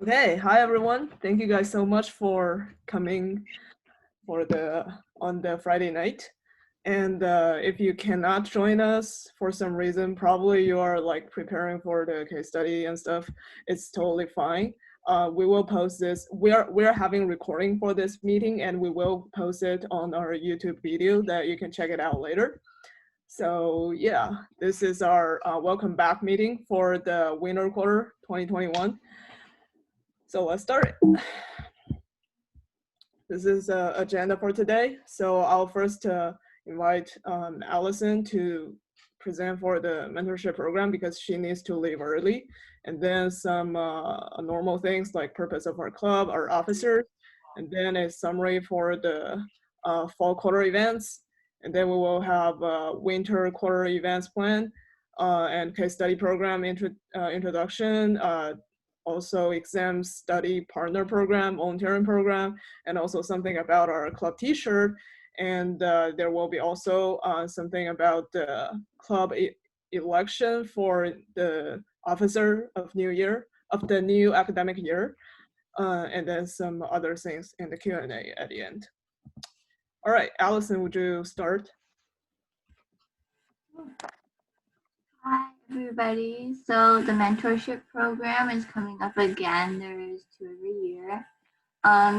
Okay, hi everyone. Thank you guys so much for coming for the on the Friday night. And if you cannot join us for some reason, probably you are like preparing for the case study and stuff. It's totally fine. We will post this. We are having recording for this meeting, and we will post it on our YouTube video that you can check it out later. So yeah, this is our welcome back meeting for the winter quarter 2021. So let's start it. This is the agenda for today. So I'll first invite Allison to present for the mentorship program because she needs to leave early. And then some normal things like purpose of our club, our officers, and then a summary for the fall quarter events. And then we will have winter quarter events plan and case study program introduction, also exam study partner program, volunteering program, and also something about our club t-shirt. And there will be also something about the club election for the officer of the new academic year, and then some other things in the Q&A at the end. All right, Allison, would you start? Hi, everybody. So the mentorship program is coming up again. There is 2 every year.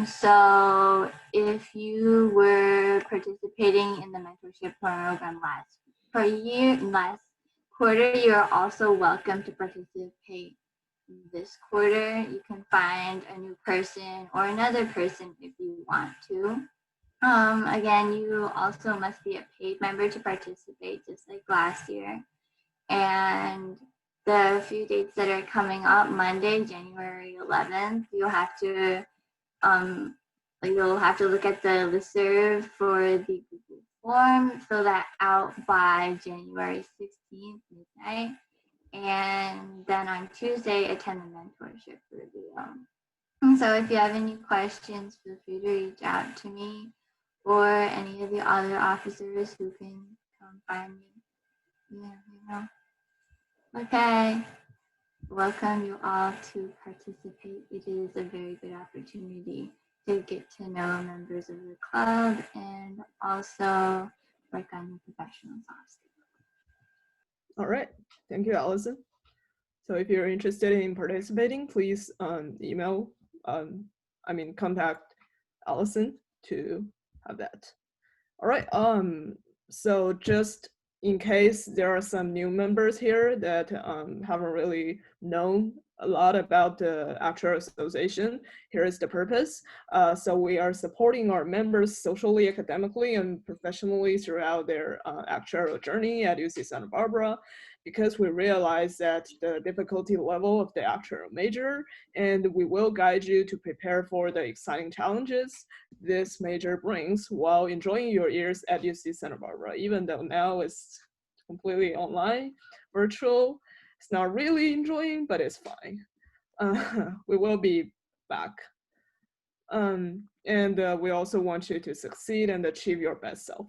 So if you were participating in the mentorship program last quarter, you're also welcome to participate this quarter. You can find a new person or another person if you want to. Again, you also must be a paid member to participate, just like last year. And the few dates that are coming up, Monday, January 11th, you'll have to look at the listserv for the Google form, fill that out by January 16th midnight, and then on Tuesday attend the mentorship review. So if you have any questions, feel free to reach out to me or any of the other officers who can come find me. Yeah. Okay, welcome you all to participate. It is a very good opportunity to get to know members of the club and also work on your professional soft skills. All right, thank you, Allison. So if you're interested in participating, please contact Allison to have that. All right, so just in case there are some new members here that haven't really known a lot about the Actuarial Association, here is the purpose. So we are supporting our members socially, academically, and professionally throughout their actuarial journey at UC Santa Barbara, because we realize that the difficulty level of the actuarial major, and we will guide you to prepare for the exciting challenges this major brings while enjoying your years at UC Santa Barbara, even though now it's completely online, virtual. It's not really enjoying, but it's fine. We will be back. And we also want you to succeed and achieve your best self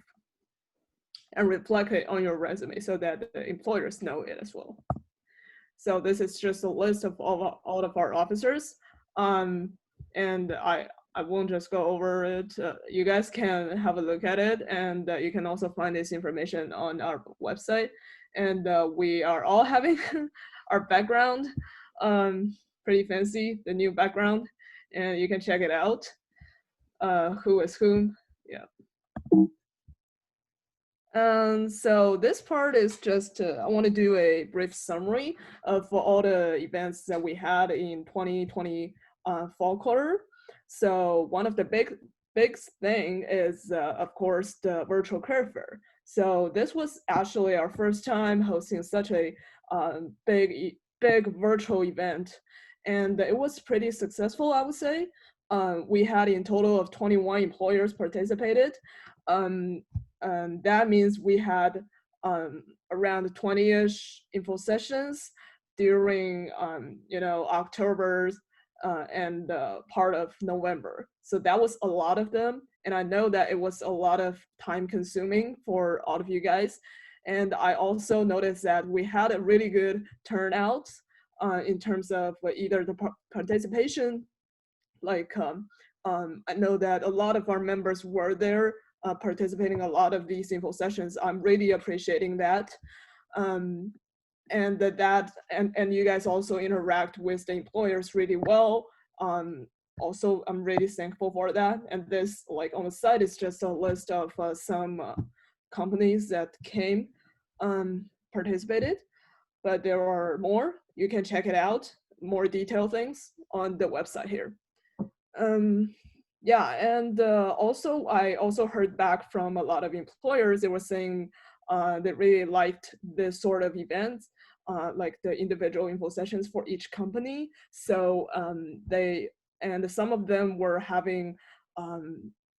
and reflect it on your resume so that the employers know it as well. So this is just a list of all of our officers. And I won't just go over it. You guys can have a look at it, and you can also find this information on our website. And we are all having our background pretty fancy, the new background, and you can check it out. Who is whom, yeah. So this part is just, I want to do a brief summary of all the events that we had in 2020 fall quarter. So one of the big thing is, of course, the virtual career fair. So this was actually our first time hosting such a big virtual event, and it was pretty successful, I would say. We had in total of 21 employers participated. That means we had around 20-ish info sessions during October and part of November. So that was a lot of them, and I know that it was a lot of time consuming for all of you guys. And I also noticed that we had a really good turnout in terms of either the participation, like I know that a lot of our members were there participating a lot of these info sessions. I'm really appreciating that. Um, and and you guys also interact with the employers really well. Also, I'm really thankful for that. And this, like on the side, is just a list of some companies that came, participated, but there are more. You can check it out, more detailed things on the website here. Yeah, and also I also heard back from a lot of employers. They were saying they really liked this sort of events, like the individual info sessions for each company. So some of them were having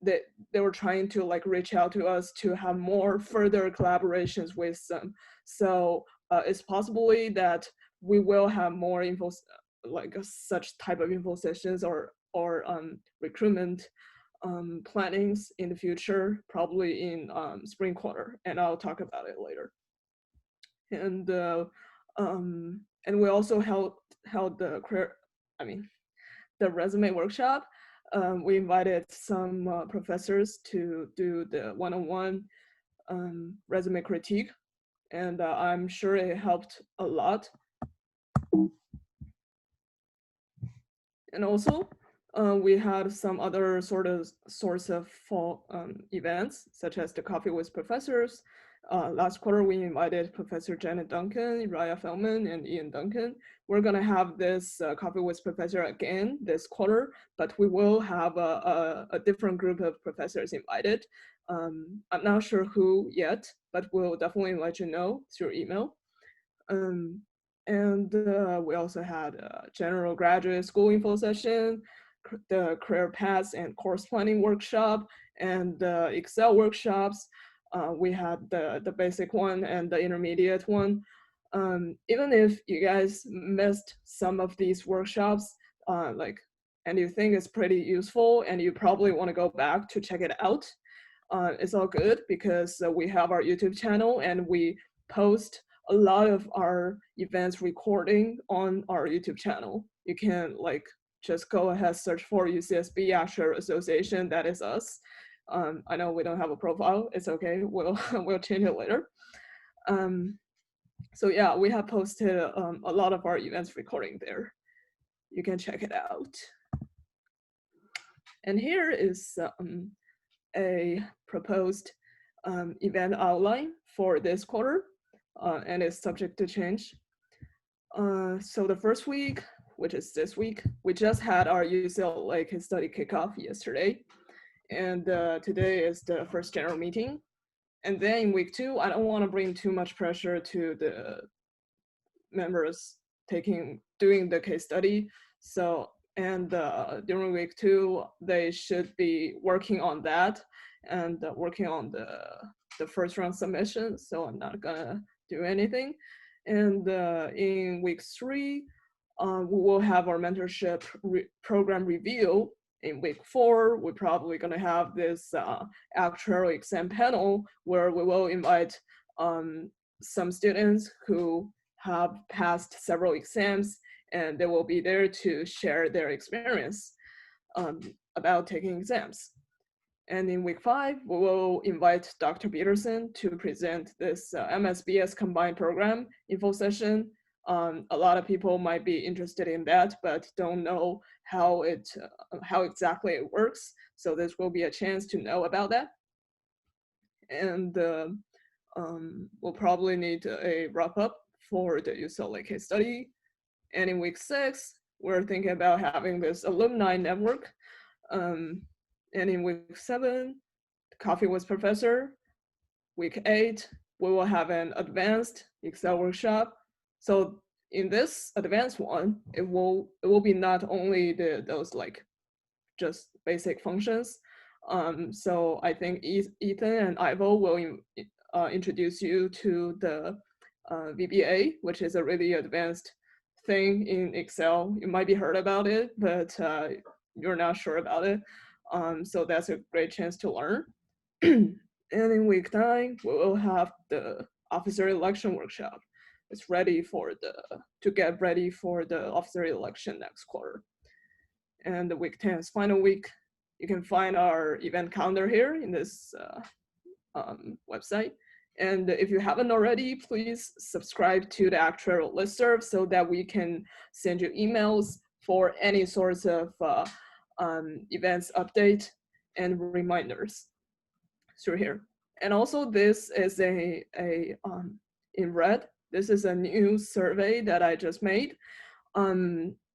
they were trying to like reach out to us to have more further collaborations with them. So it's possibly that we will have more info, like such type of info sessions or recruitment plannings in the future, probably in spring quarter, and I'll talk about it later. And we also held the the resume workshop. We invited some professors to do the one-on-one resume critique, and I'm sure it helped a lot. And also, we had some other sorts of fall events, such as the Coffee with Professors. Last quarter, we invited Professor Janet Duncan, Raya Feldman, and Ian Duncan. We're gonna have this Coffee with Professor again this quarter, but we will have a different group of professors invited. I'm not sure who yet, but we'll definitely let you know through email. And we also had a general graduate school info session, the career paths and course planning workshop, and the Excel workshops. We had the basic one and the intermediate one. Even if you guys missed some of these workshops, and you think it's pretty useful and you probably want to go back to check it out, it's all good because we have our YouTube channel and we post a lot of our events recording on our YouTube channel. You can just go ahead, search for UCSB Actuarial Association. That is us. I know we don't have a profile. It's okay. We'll change it later. So yeah, we have posted a lot of our events recording there. You can check it out. And here is a proposed event outline for this quarter. And it's subject to change. So the first week, which is this week, we just had our UCLA case study kickoff yesterday. And today is the first general meeting. And then in week 2, I don't want to bring too much pressure to the members doing the case study. So, and during week 2, they should be working on that and working on the first round submission. So I'm not gonna do anything. And in week 3, we will have our mentorship program review. In week 4, we're probably gonna have this actuarial exam panel where we will invite some students who have passed several exams, and they will be there to share their experience about taking exams. And in week 5, we will invite Dr. Peterson to present this MSBS combined program info session. A lot of people might be interested in that, but don't know how exactly it works. So this will be a chance to know about that. And we'll probably need a wrap up for the UCLA case study. And in week 6, we're thinking about having this alumni network. And in week 7, Coffee with Professor. Week 8, we will have an advanced Excel workshop. So in this advanced one, it will be not only those just basic functions. So I think Ethan and Ivo will introduce you to the VBA, which is a really advanced thing in Excel. You might be heard about it, but you're not sure about it. So that's a great chance to learn. And in week 9, we will have the officer election workshop. is ready for to get ready for the officer election next quarter. And the week 10 is final week. You can find our event calendar here in this website. And if you haven't already, please subscribe to the actual listserv so that we can send you emails for any sorts of events update and reminders through here. And also this is in red, this is a new survey that I just made.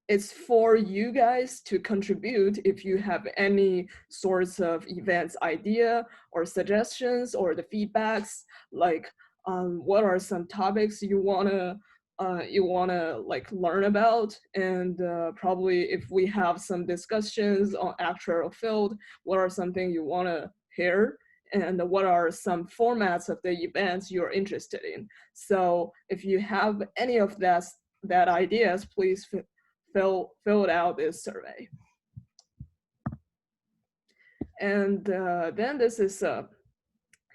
It's for you guys to contribute if you have any sorts of events idea or suggestions or the feedbacks, like what are some topics you wanna like learn about, and probably if we have some discussions on actual field, what are something you wanna hear, and what are some formats of the events you're interested in. So if you have any of that ideas, please fill out this survey. And then this is a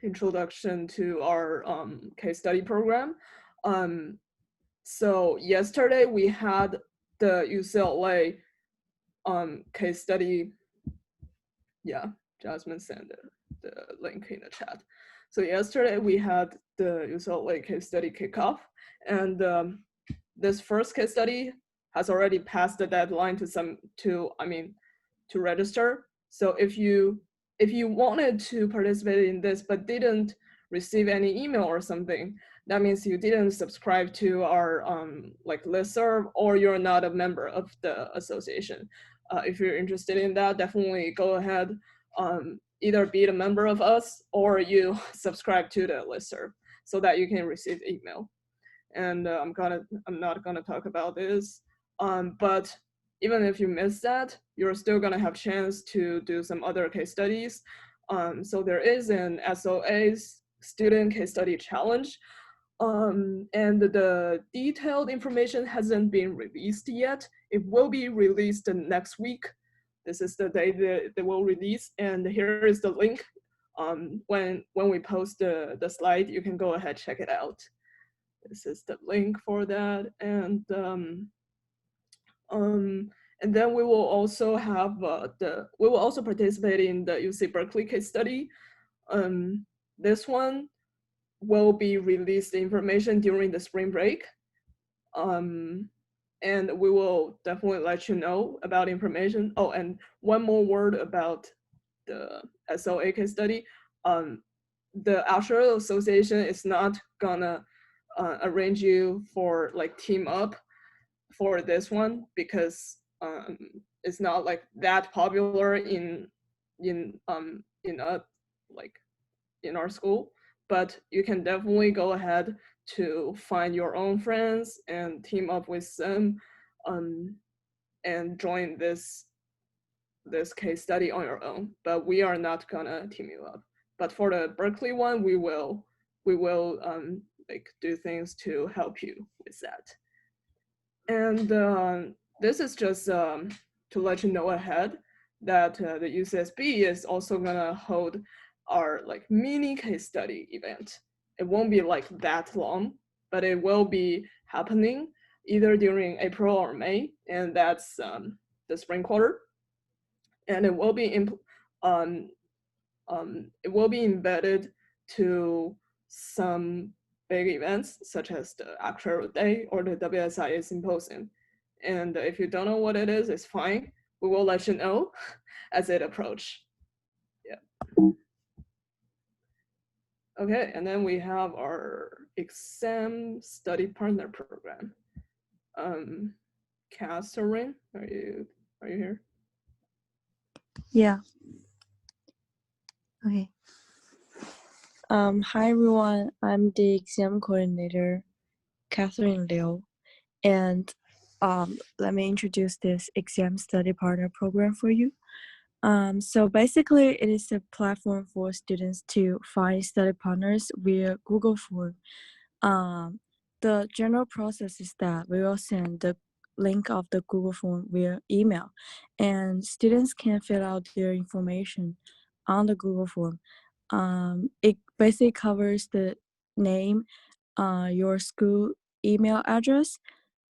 introduction to our case study program. So yesterday we had the UCLA case study. Yeah, Jasmine sent the link in the chat. So yesterday we had the UCLA case study kickoff, and this first case study has already passed the deadline to register. So if you wanted to participate in this but didn't receive any email or something, that means you didn't subscribe to our like listserv, or you're not a member of the association. If you're interested in that, definitely go ahead, either be a member of us or you subscribe to the listserv so that you can receive email. And I'm not gonna talk about this, but even if you miss that, you're still gonna have chance to do some other case studies. So there is an SOA student case study challenge, and the detailed information hasn't been released yet. It will be released next week. This is the day that they will release, and here is the link. When we post the slide, you can go ahead, check it out. This is the link for that, and then we will also have we will also participate in the UC Berkeley case study. This one will be released information during the spring break, and we will definitely let you know about information. Oh, and one more word about the SOA case study. The Actuarial Association is not gonna arrange you for like team up for this one, because it's not like that popular in our school. But you can definitely go ahead to find your own friends and team up with them, and join this case study on your own. But we are not gonna team you up. But for the Berkeley one, we will like do things to help you with that. And this is just to let you know ahead that the UCSB is also gonna hold our like mini case study event. It won't be like that long, but it will be happening either during April or May, and that's the spring quarter. And it will be embedded to some big events such as the Actuarial Day or the WSIA Symposium. And if you don't know what it is, it's fine. We will let you know as it approaches. Yeah. Okay, and then we have our exam study partner program. Catherine, are you here? Yeah. Okay. Hi everyone, I'm the exam coordinator, Catherine Liu, and let me introduce this exam study partner program for you. So basically, it is a platform for students to find study partners via Google Form. The general process is that we will send the link of the Google Form via email, and students can fill out their information on the Google Form. It basically covers the name, your school email address,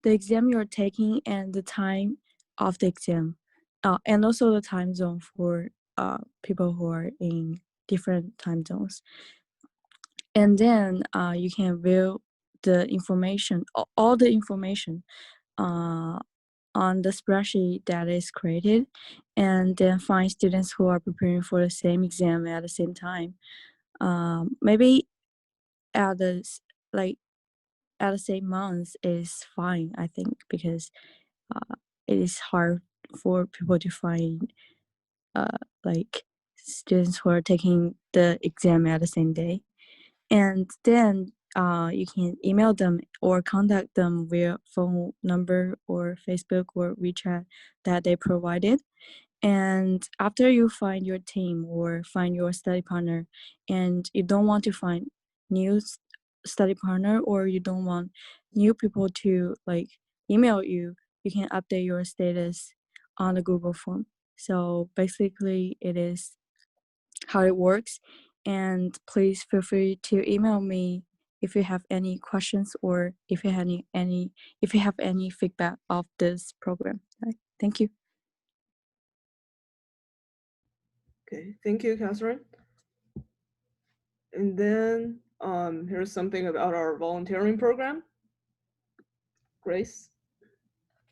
the exam you're taking, and the time of the exam, and also the time zone for people who are in different time zones. And then you can view the information, all the information on the spreadsheet that is created, and then find students who are preparing for the same exam at the same time. Maybe at the same month is fine, I think, because it is hard for people to find like students who are taking the exam at the same day. And then you can email them or contact them via phone number or Facebook or WeChat that they provided. And after you find your team or find your study partner, and you don't want to find new study partner, or you don't want new people to like email you, you can update your status on the Google form. So basically it is how it works. And please feel free to email me if you have any questions or if you have any feedback of this program. Thank you. Okay, thank you, Catherine. And then here's something about our volunteering program. Grace.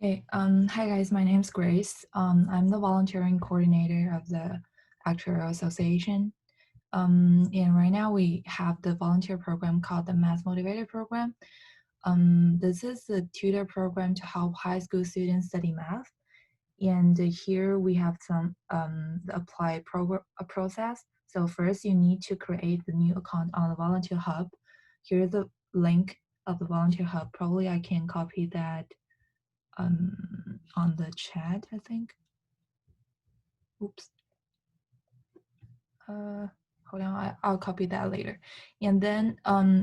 Okay, hi guys, my name is Grace. I'm the volunteering coordinator of the Actuarial Association. And right now we have the volunteer program called the Math Motivator Program. This is a tutor program to help high school students study math. And here we have some apply process. So first you need to create the new account on the Volunteer Hub. Here's the link of the Volunteer Hub. Probably I can copy that on the chat, I think. Oops. Hold on, I'll copy that later. And then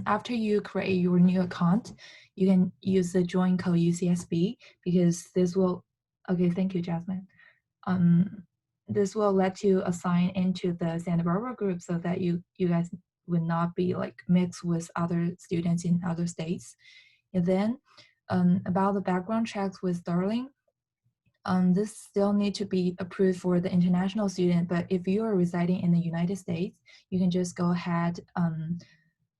after you create your new account, you can use the join code UCSB, because this will, okay, thank you, Jasmine. This will let you assign into the Santa Barbara group so that you guys would not be like mixed with other students in other states. And then about the background checks with Darling, this still need to be approved for the international student, but if you are residing in the United States, you can just go ahead,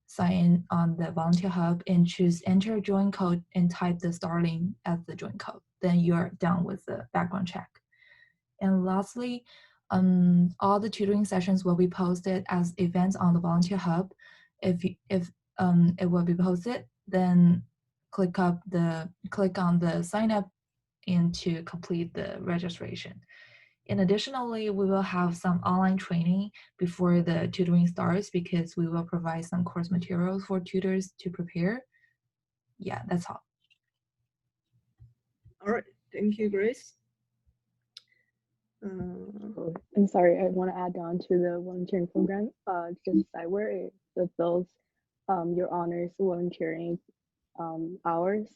sign in on the Volunteer Hub and choose enter join code and type the Starling as the join code. Then you're done with the background check. And lastly, all the tutoring sessions will be posted as events on the Volunteer Hub. If it will be posted, then click on the sign up and to complete the registration. And additionally, we will have some online training before the tutoring starts, because we will provide some course materials for tutors to prepare. Yeah, that's all. All right, thank you, Grace. I'm sorry, I want to add on to the volunteering program. Just sideware, it fulfills your honors volunteering hours.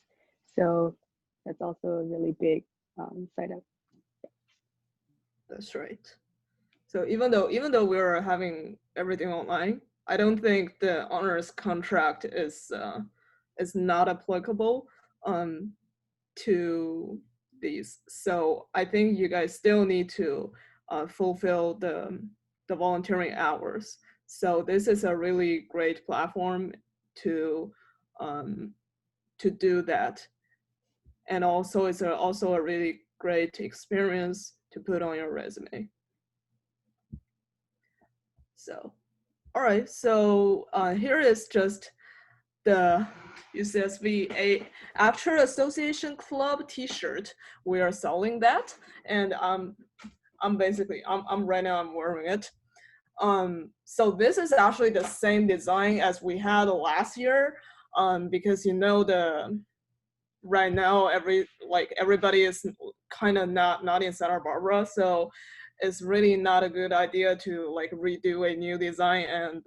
So that's also a really big side up. That's right. So even though we're having everything online, I don't think the honors contract is not applicable to these. So I think you guys still need to fulfill the volunteering hours. So this is a really great platform to do that, and also it's also a really great experience to put on your resume. So, all right, so here is just the UCSB Actuarial Association Club T-shirt. We are selling that, and I'm right now I'm wearing it. So this is actually the same design as we had last year, because right now everybody is kind of not in Santa Barbara, so it's really not a good idea to like redo a new design and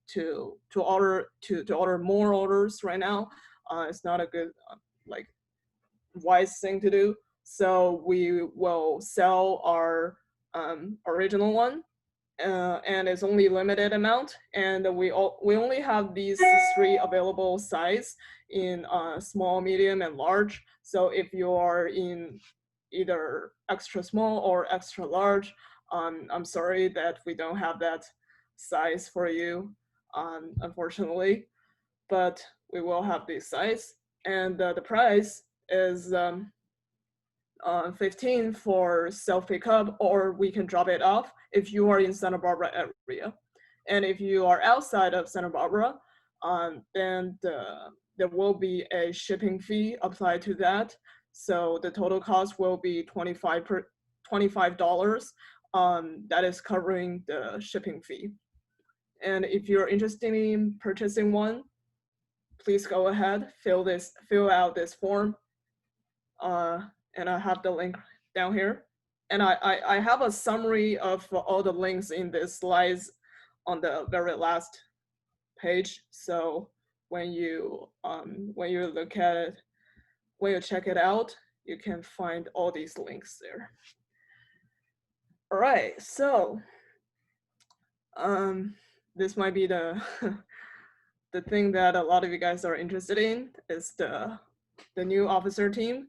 to order more orders right now. It's not a good wise thing to do. So we will sell our original one, and it's only limited amount, and we only have these 3 available size, in small, medium, and large. So if you are in either extra small or extra large, I'm sorry that we don't have that size for you, unfortunately, but we will have this size. And the price is 15 for self pickup, or we can drop it off if you are in Santa Barbara area. And if you are outside of Santa Barbara, then there will be a shipping fee applied to that. So the total cost will be $25. That is covering the shipping fee. And if you're interested in purchasing one, please go ahead, fill out this form. And I have the link down here. And I have a summary of all the links in this slides on the very last page. So when you look at it, when you check it out, you can find all these links there. All right, so this might be the the thing that a lot of you guys are interested in is the new officer team.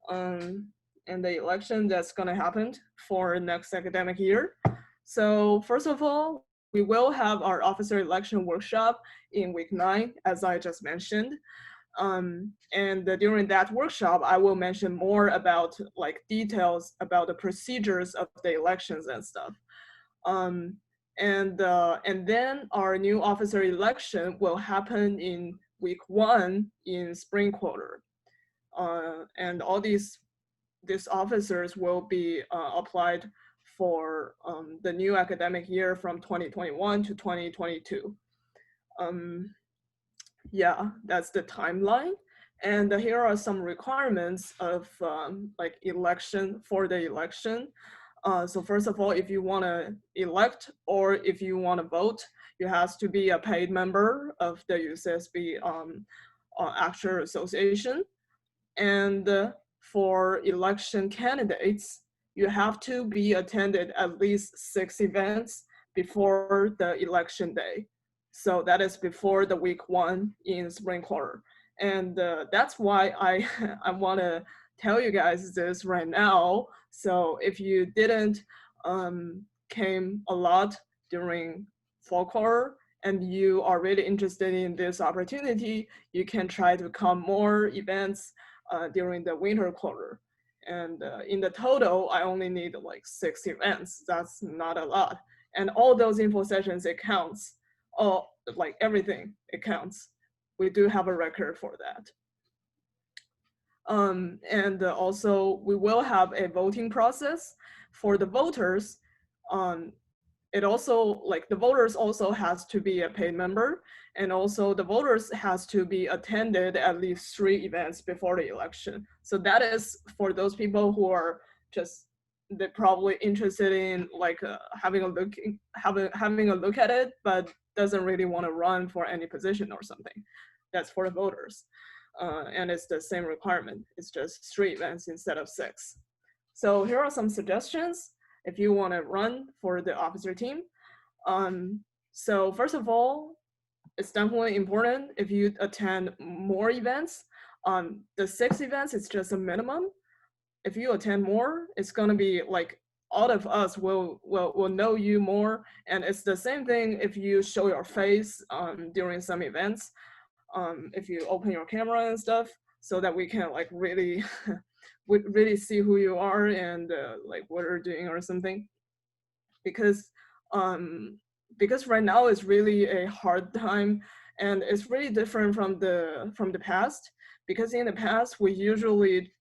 And the election that's going to happen for next academic year. So first of all, we will have our officer election workshop in week 9, as I just mentioned. And during that workshop, I will mention more about like details about the procedures of the elections and stuff. And then our new officer election will happen in week 1 in spring quarter. And all these officers will be applied for the new academic year from 2021 to 2022. Yeah, that's the timeline. And here are some requirements of like election for the election. So first of all, if you want to elect or if you want to vote, you have to be a paid member of the UCSB Actual Association. And for election candidates, you have to be attended at least 6 events before the election day. So that is before the week 1 in spring quarter. And that's why I want to tell you guys this right now. So if you didn't came a lot during fall quarter and you are really interested in this opportunity, you can try to come more events during the winter quarter. And in the total, I only need like 6 events. That's not a lot. And all those info sessions, it counts. All, like everything, it counts. We do have a record for that. And also, we will have a voting process for the voters. It also, like the voters also has to be a paid member, and also the voters has to be attended at least 3 events before the election. So that is for those people who are just, they're probably interested in like having a look at it, but doesn't really want to run for any position or something. That's for the voters. And it's the same requirement. It's just 3 events instead of 6. So here are some suggestions if you want to run for the officer team. So first of all, it's definitely important if you attend more events. The 6 events is just a minimum. If you attend more, it's gonna be like all of us will know you more. And it's the same thing if you show your face during some events. If you open your camera and stuff, so that we can like really really see who you are and like what you're doing or something. Because right now it's really a hard time, and it's really different from the past. Because in the past we usually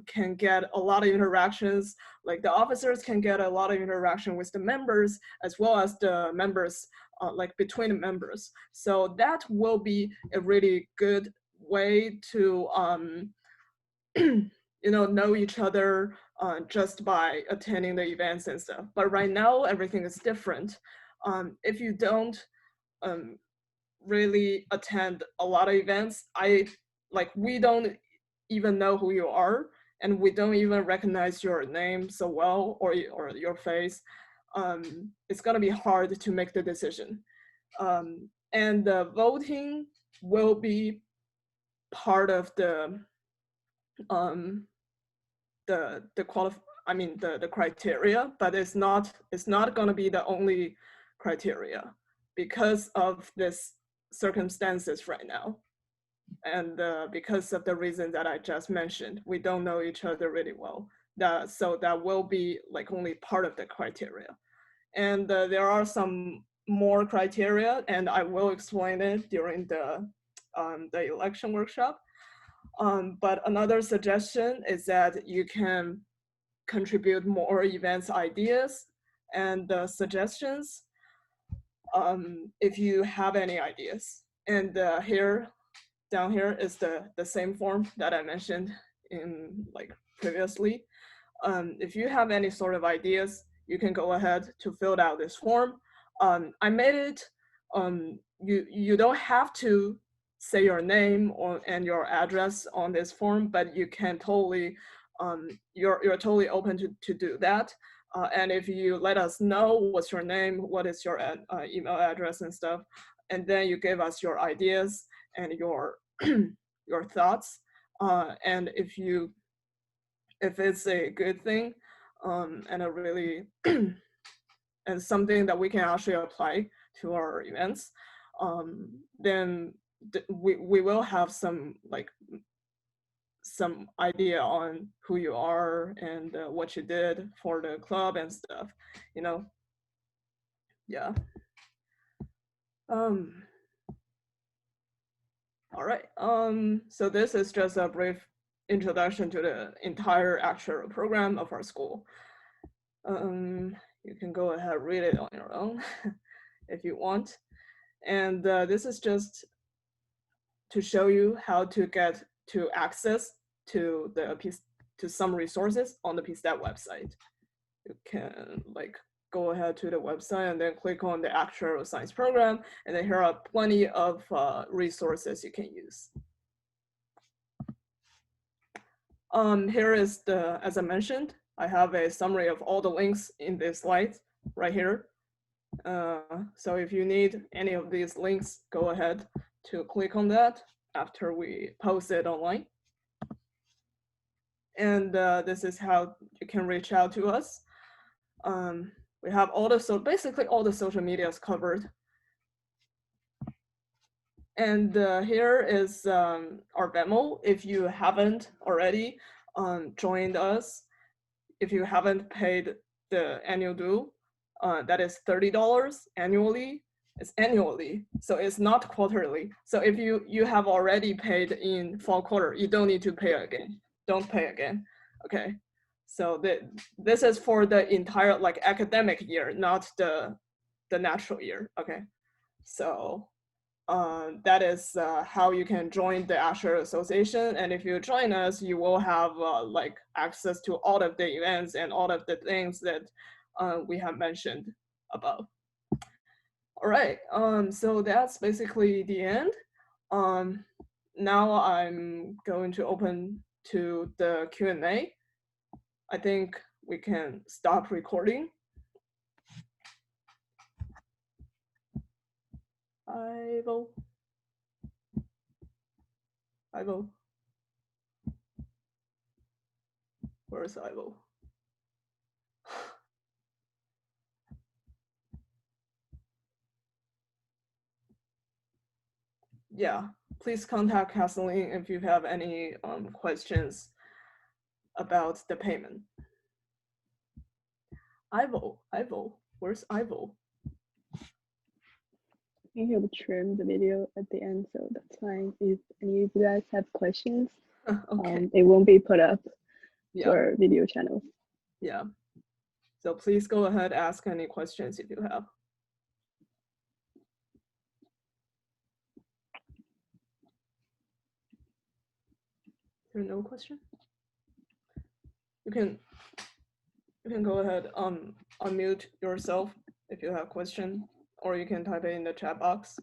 can get a lot of interactions, like the officers can get a lot of interaction with the members as well as the members like between the members. So that will be a really good way to know each other just by attending the events and stuff. But right now everything is different. If you don't really attend a lot of events, we don't even know who you are, and we don't even recognize your name so well or your face. It's gonna be hard to make the decision. And the voting will be part of the criteria, but it's not going to be the only criteria because of this circumstances right now, and because of the reason that I just mentioned. We don't know each other really well. So that will be like only part of the criteria, and there are some more criteria, and I will explain it during the election workshop. But another suggestion is that you can contribute more events ideas and suggestions if you have any ideas. And down here is the same form that I mentioned in like previously. If you have any sort of ideas, you can go ahead to fill out this form. I made it, you don't have to say your name and your address on this form, but you can totally, you're totally open to do that. And if you let us know what's your name, what is your email address and stuff, and then you give us your ideas and your your thoughts, and if it's a good thing, and a really and something that we can actually apply to our events, then we will have some idea on who you are and what you did for the club and stuff, you know. Yeah. All right. So this is just a brief introduction to the entire actual program of our school. You can go ahead and read it on your own if you want. And this is just to show you how to get to access to some resources on the PSTEP website. You can like go ahead to the website and then click on the actual science program, and then here are plenty of resources you can use. Here is as I mentioned, I have a summary of all the links in this slide right here. So if you need any of these links, go ahead to click on that after we post it online. And this is how you can reach out to us. We have basically all the social medias covered. And here is our Venmo. If you haven't already joined us, if you haven't paid the annual due, that is $30 annually. It's annually, so it's not quarterly. So if you have already paid in fall quarter, you don't need to pay again. Don't pay again, okay? So this is for the entire like academic year, not the natural year, okay? So that is how you can join the Asher Association. And if you join us, you will have like access to all of the events and all of the things that we have mentioned above. All right, so that's basically the end. Now I'm going to open to the Q&A. I think we can stop recording. Ivo. Where's Ivo? Yeah, please contact Kathleen if you have any questions about the payment. Ivo, where's Ivo? I think he'll trim the video at the end, so that's fine. If any of you guys have questions, Okay. it won't be put up Yeah. to our video channel. Yeah. So please go ahead, ask any questions if you have. Is there no question? You can go ahead, unmute yourself if you have a question, or you can type it in the chat box.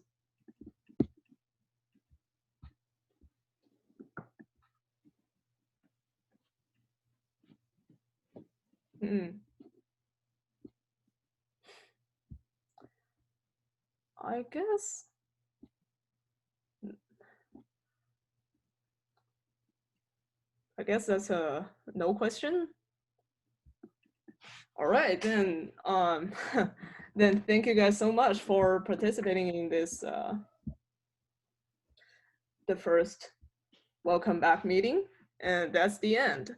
I guess I guess that's a no question. All right, then then thank you guys so much for participating in this the first welcome back meeting, and that's the end.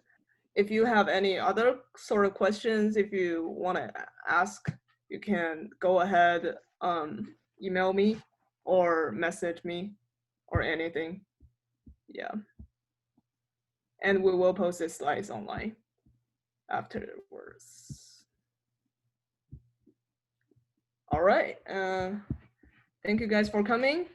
If you have any other sort of questions, if you want to ask, you can go ahead, email me or message me or anything. Yeah. And we will post the slides online afterwards. All right. Thank you guys for coming.